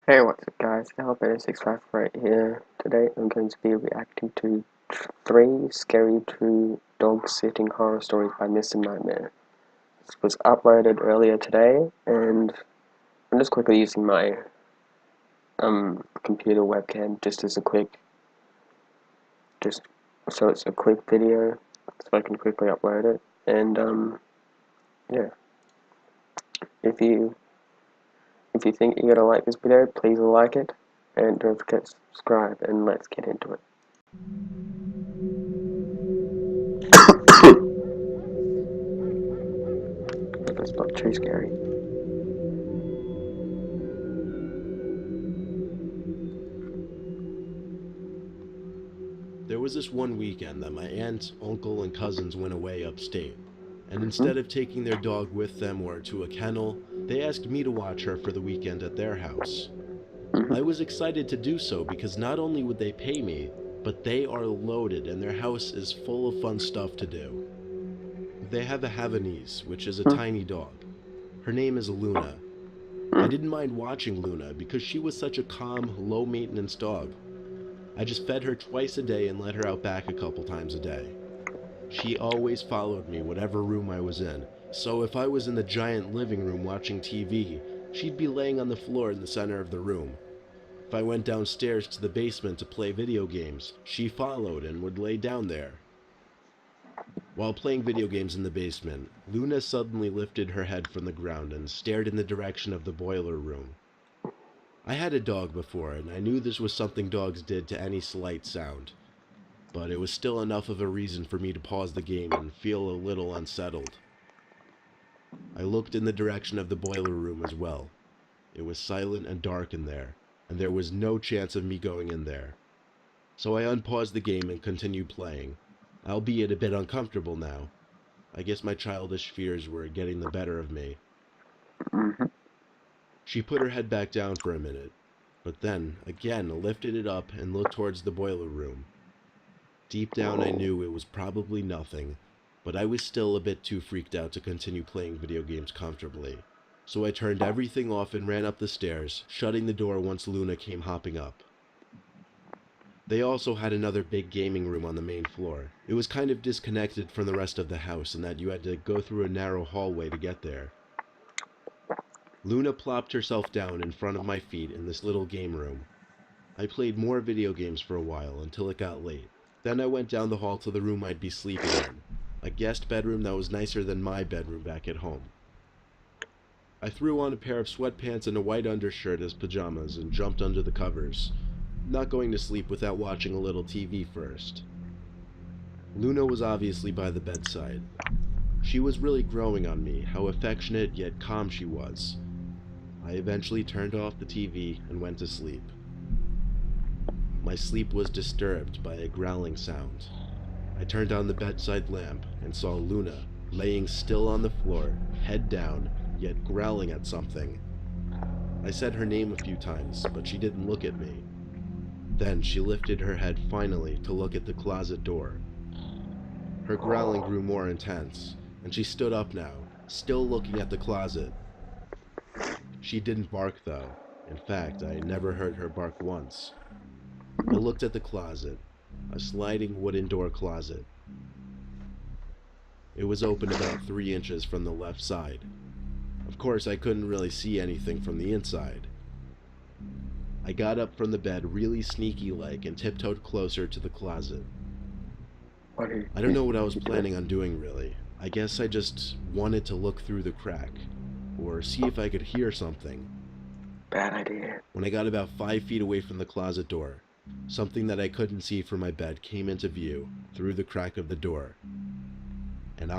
Hey, what's up guys, Albedo654 right here. Today I'm going to be reacting to 3 scary true dog-sitting horror stories by Mr. Nightmare. This was uploaded earlier today, and I'm just quickly using my computer webcam just so it's a quick video, so I can quickly upload it. And yeah, if you think you're gonna like this video, please like it, and don't forget to subscribe, and let's get into it. That's not too scary. There was this one weekend that my aunt, uncle, and cousins went away upstate, and Mm-hmm. instead of taking their dog with them or to a kennel, they asked me to watch her for the weekend at their house. I was excited to do so because not only would they pay me, but they are loaded and their house is full of fun stuff to do. They have a Havanese, which is a tiny dog. Her name is Luna. I didn't mind watching Luna because she was such a calm, low maintenance dog. I just fed her twice a day and let her out back a couple times a day. She always followed me whatever room I was in, so if I was in the giant living room watching TV, she'd be laying on the floor in the center of the room. If I went downstairs to the basement to play video games, she followed and would lay down there. While playing video games in the basement, Luna suddenly lifted her head from the ground and stared in the direction of the boiler room. I had a dog before, and I knew this was something dogs did to any slight sound. But it was still enough of a reason for me to pause the game and feel a little unsettled. I looked in the direction of the boiler room as well. It was silent and dark in there, and there was no chance of me going in there. So I unpaused the game and continued playing, albeit a bit uncomfortable now. I guess my childish fears were getting the better of me. Mm-hmm. She put her head back down for a minute, but then, again, lifted it up and looked towards the boiler room. Deep down I knew it was probably nothing, but I was still a bit too freaked out to continue playing video games comfortably. So I turned everything off and ran up the stairs, shutting the door once Luna came hopping up. They also had another big gaming room on the main floor. It was kind of disconnected from the rest of the house in that you had to go through a narrow hallway to get there. Luna plopped herself down in front of my feet in this little game room. I played more video games for a while until it got late. Then I went down the hall to the room I'd be sleeping in, a guest bedroom that was nicer than my bedroom back at home. I threw on a pair of sweatpants and a white undershirt as pajamas and jumped under the covers, not going to sleep without watching a little TV first. Luna was obviously by the bedside. She was really growing on me, how affectionate yet calm she was. I eventually turned off the TV and went to sleep. My sleep was disturbed by a growling sound. I turned on the bedside lamp and saw Luna laying still on the floor, head down, yet growling at something. I said her name a few times, but she didn't look at me. Then she lifted her head finally to look at the closet door. Her growling grew more intense, and she stood up now, still looking at the closet. She didn't bark though. In fact, I never heard her bark once. I looked at the closet, a sliding wooden door closet. It was open about 3 inches from the left side. Of course, I couldn't really see anything from the inside. I got up from the bed really sneaky-like and tiptoed closer to the closet. I don't know what I was planning on doing really. I guess I just wanted to look through the crack, or see if I could hear something. Bad idea. When I got about 5 feet away from the closet door, something that I couldn't see from my bed came into view through the crack of the door. And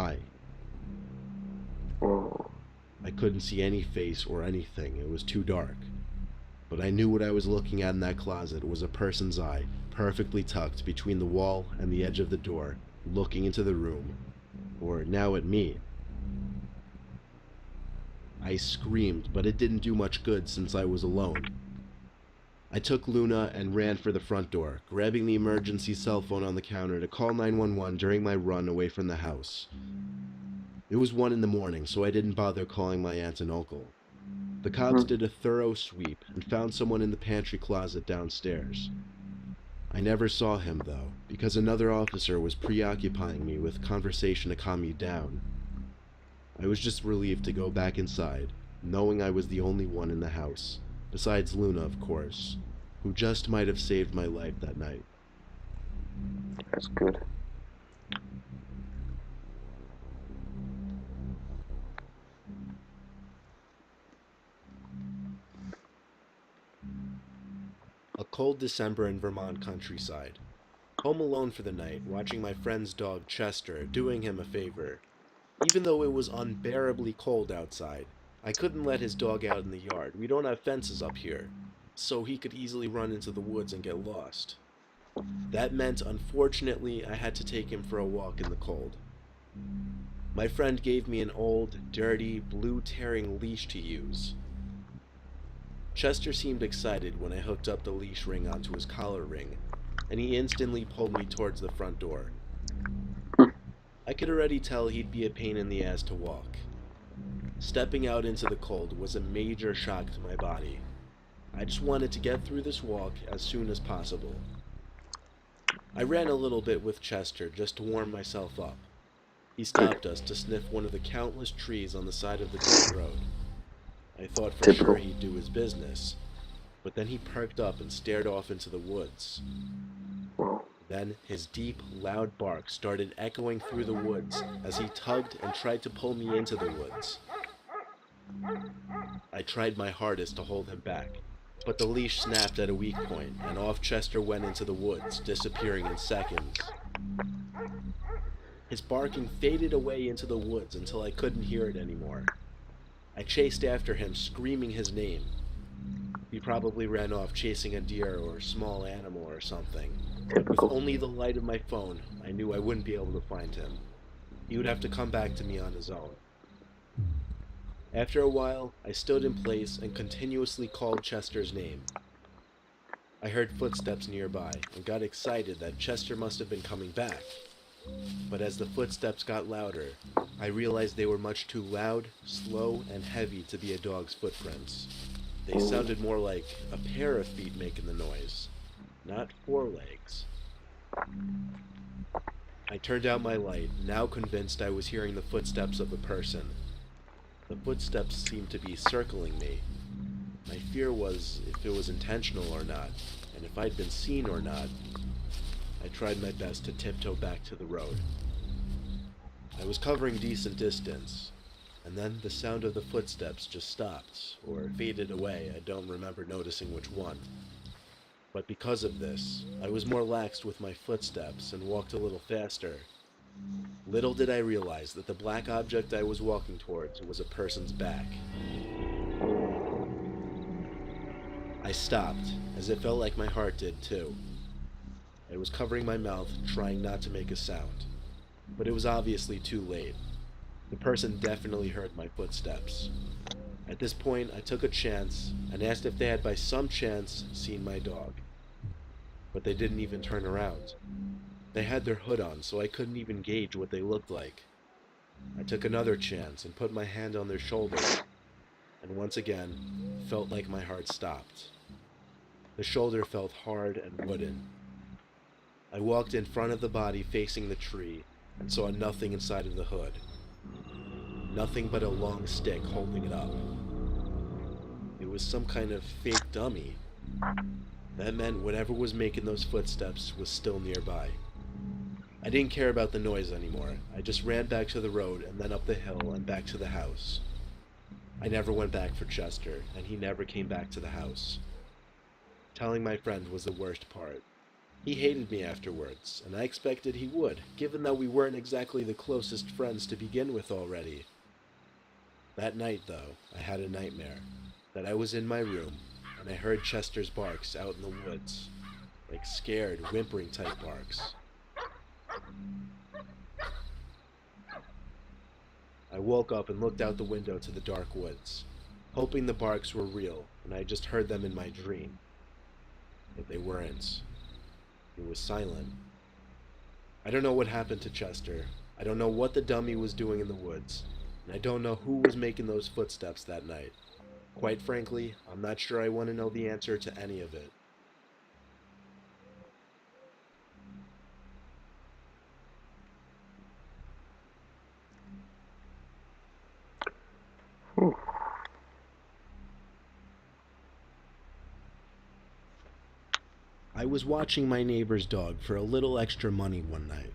Whoa. I couldn't see any face or anything, it was too dark. But I knew what I was looking at in that closet was a person's eye, perfectly tucked between the wall and the edge of the door, looking into the room, or now at me. I screamed, but it didn't do much good since I was alone. I took Luna and ran for the front door, grabbing the emergency cell phone on the counter to call 911 during my run away from the house. It was 1 in the morning, so I didn't bother calling my aunt and uncle. The cops did a thorough sweep and found someone in the pantry closet downstairs. I never saw him, though, because another officer was preoccupying me with conversation to calm me down. I was just relieved to go back inside, knowing I was the only one in the house, besides Luna, of course, who just might have saved my life that night. That's good. A cold December in Vermont countryside. Home alone for the night, watching my friend's dog Chester, doing him a favor. Even though it was unbearably cold outside, I couldn't let his dog out in the yard. We don't have fences up here, so he could easily run into the woods and get lost. That meant, unfortunately, I had to take him for a walk in the cold. My friend gave me an old, dirty, blue tearing leash to use. Chester seemed excited when I hooked up the leash ring onto his collar ring, and he instantly pulled me towards the front door. I could already tell he'd be a pain in the ass to walk. Stepping out into the cold was a major shock to my body. I just wanted to get through this walk as soon as possible. I ran a little bit with Chester just to warm myself up. He stopped us to sniff one of the countless trees on the side of the dirt road. I thought for Typical. sure he'd do his business, but then he perked up and stared off into the woods. Whoa. Then his deep, loud bark started echoing through the woods as he tugged and tried to pull me into the woods. I tried my hardest to hold him back, but the leash snapped at a weak point, and off Chester went into the woods, disappearing in seconds. His barking faded away into the woods until I couldn't hear it anymore. I chased after him, screaming his name. He probably ran off chasing a deer or small animal or something. With Typical. only the light of my phone, I knew I wouldn't be able to find him. He would have to come back to me on his own. After a while, I stood in place and continuously called Chester's name. I heard footsteps nearby and got excited that Chester must have been coming back. But as the footsteps got louder, I realized they were much too loud, slow, and heavy to be a dog's footprints. They sounded more like a pair of feet making the noise, not 4 legs. I turned out my light, now convinced I was hearing the footsteps of a person. The footsteps seemed to be circling me. My fear was if it was intentional or not, and if I'd been seen or not. I tried my best to tiptoe back to the road. I was covering decent distance, and then the sound of the footsteps just stopped, or faded away. I don't remember noticing which one. But because of this, I was more lax with my footsteps and walked a little faster. Little did I realize that the black object I was walking towards was a person's back. I stopped, as it felt like my heart did too. I was covering my mouth, trying not to make a sound, but it was obviously too late. The person definitely heard my footsteps. At this point, I took a chance and asked if they had by some chance seen my dog. But they didn't even turn around. They had their hood on, so I couldn't even gauge what they looked like. I took another chance and put my hand on their shoulder, and once again, felt like my heart stopped. The shoulder felt hard and wooden. I walked in front of the body facing the tree and saw nothing inside of the hood. Nothing but a long stick holding it up. It was some kind of fake dummy. That meant whatever was making those footsteps was still nearby. I didn't care about the noise anymore. I just ran back to the road and then up the hill and back to the house. I never went back for Chester, and he never came back to the house. Telling my friend was the worst part. He hated me afterwards, and I expected he would, given that we weren't exactly the closest friends to begin with already. That night, though, I had a nightmare. That I was in my room, and I heard Chester's barks out in the woods, like scared, whimpering type barks. I woke up and looked out the window to the dark woods, hoping the barks were real, and I just heard them in my dream. But they weren't. It was silent. I don't know what happened to Chester. I don't know what the dummy was doing in the woods, and I don't know who was making those footsteps that night. Quite frankly, I'm not sure I want to know the answer to any of it. Whew. I was watching my neighbor's dog for a little extra money one night.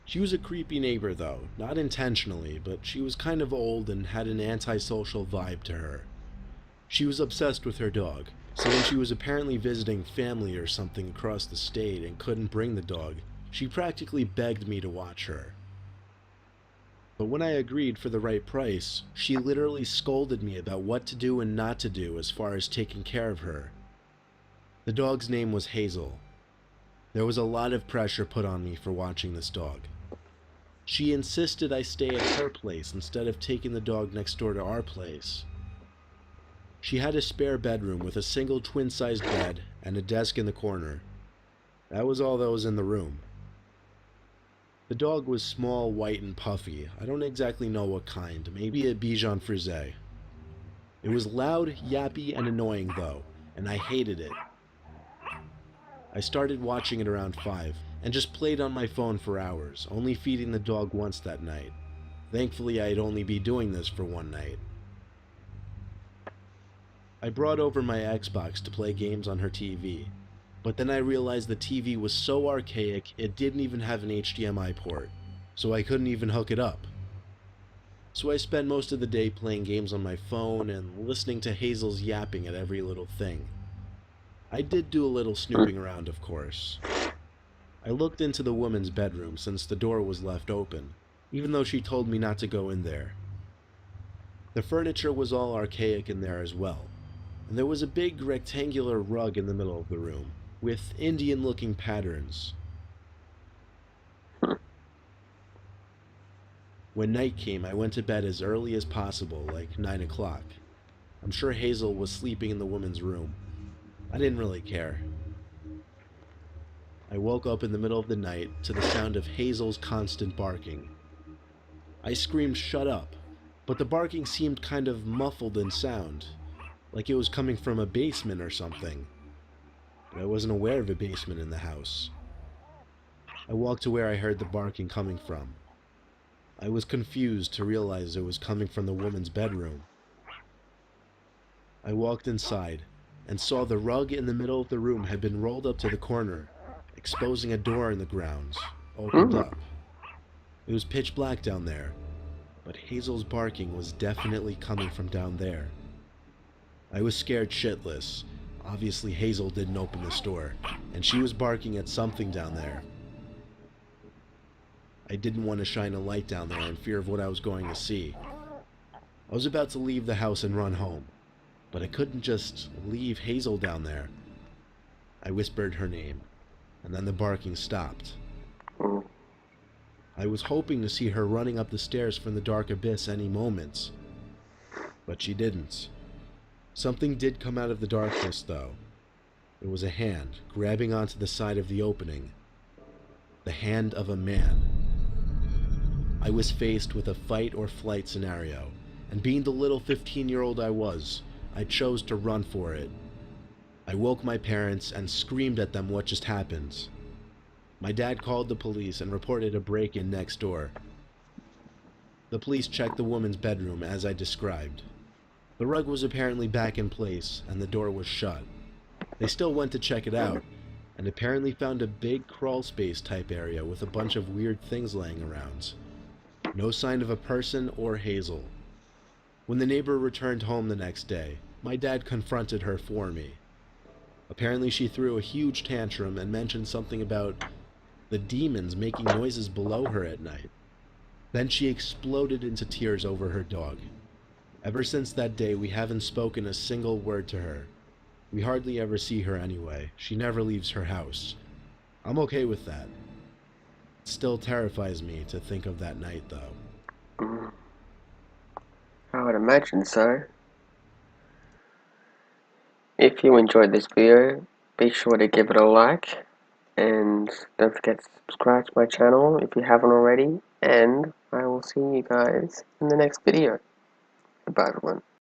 She was a creepy neighbor, though, not intentionally, but she was kind of old and had an antisocial vibe to her. She was obsessed with her dog, so when she was apparently visiting family or something across the state and couldn't bring the dog, she practically begged me to watch her. But when I agreed for the right price, she literally scolded me about what to do and not to do as far as taking care of her. The dog's name was Hazel. There was a lot of pressure put on me for watching this dog. She insisted I stay at her place instead of taking the dog next door to our place. She had a spare bedroom with a single twin-sized bed and a desk in the corner. That was all that was in the room. The dog was small, white, and puffy. I don't exactly know what kind, maybe a Bichon Frise. It was loud, yappy, and annoying though, and I hated it. I started watching it around 5, and just played on my phone for hours, only feeding the dog once that night. Thankfully, I'd only be doing this for one night. I brought over my Xbox to play games on her TV, but then I realized the TV was so archaic it didn't even have an HDMI port, so I couldn't even hook it up. So I spent most of the day playing games on my phone and listening to Hazel's yapping at every little thing. I did do a little snooping around, of course. I looked into the woman's bedroom since the door was left open, even though she told me not to go in there. The furniture was all archaic in there as well, and there was a big rectangular rug in the middle of the room, with Indian-looking patterns. When night came, I went to bed as early as possible, like 9 o'clock. I'm sure Hazel was sleeping in the woman's room. I didn't really care. I woke up in the middle of the night to the sound of Hazel's constant barking. I screamed, "Shut up," but the barking seemed kind of muffled in sound, like it was coming from a basement or something. But I wasn't aware of a basement in the house. I walked to where I heard the barking coming from. I was confused to realize it was coming from the woman's bedroom. I walked inside and saw the rug in the middle of the room had been rolled up to the corner, exposing a door in the grounds, opened up. It was pitch black down there, but Hazel's barking was definitely coming from down there. I was scared shitless. Obviously Hazel didn't open this door, and she was barking at something down there. I didn't want to shine a light down there in fear of what I was going to see. I was about to leave the house and run home, but I couldn't just leave Hazel down there. I whispered her name, and then the barking stopped. I was hoping to see her running up the stairs from the dark abyss any moment, but she didn't. Something did come out of the darkness, though. It was a hand grabbing onto the side of the opening. The hand of a man. I was faced with a fight or flight scenario, and being the little 15-year-old I was, I chose to run for it. I woke my parents and screamed at them what just happened. My dad called the police and reported a break-in next door. The police checked the woman's bedroom as I described. The rug was apparently back in place and the door was shut. They still went to check it out, and apparently found a big crawl space type area with a bunch of weird things laying around. No sign of a person or Hazel. When the neighbor returned home the next day, my dad confronted her for me. Apparently she threw a huge tantrum and mentioned something about the demons making noises below her at night. Then she exploded into tears over her dog. Ever since that day, we haven't spoken a single word to her. We hardly ever see her anyway. She never leaves her house. I'm okay with that. It still terrifies me to think of that night, though. I would imagine so. If you enjoyed this video, be sure to give it a like, and don't forget to subscribe to my channel if you haven't already, and I will see you guys in the next video. Goodbye everyone.